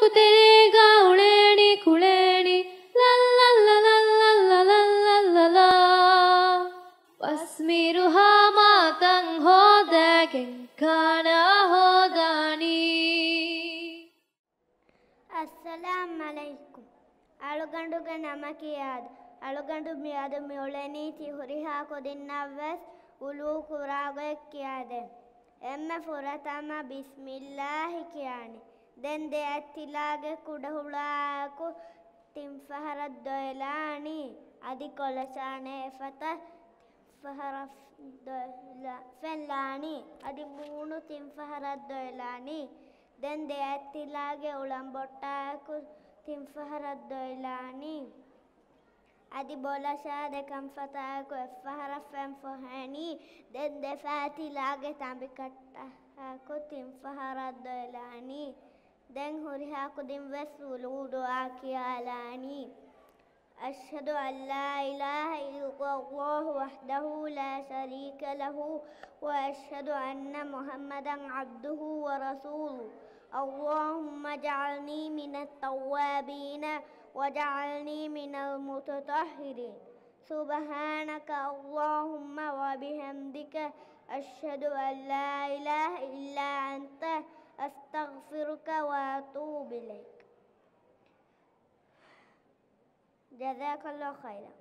कुतेरेगा उड़ेनी कुड़ेनी ला ला ला ला ला ला ला ला ला ला wasmiruha matang hodagen kana hodani. Assalamu alaikum. Aluganduga namakiyad. Alugandu miyadu miyoleni ti huriha kodinnaves ulu kuraga kiyade. Emme furatama bismillahi kiyani. Den de attilage kudahulaku timfaharad doilani. Adi kolasane fata timfaharaf doilani. Adi moonu timfaharad doilani. Den de attilage ulambottaku timfaharad doilani. Adi bolasha de kamfataku effaharafem fohani. Den de fatilage tambikattaku timfaharad doilani. Den hurihaku dimvesulu doakiyalani. أشهد أن لا إله إلا الله وحده لا شريك له وأشهد أن محمدا عبده ورسوله اللهم اجعلني من التوابين واجعلني من المتطهرين سبحانك اللهم وبحمدك أشهد أن لا إله إلا أنت أستغفرك وأتوب إليك. جزاك الله خيرا.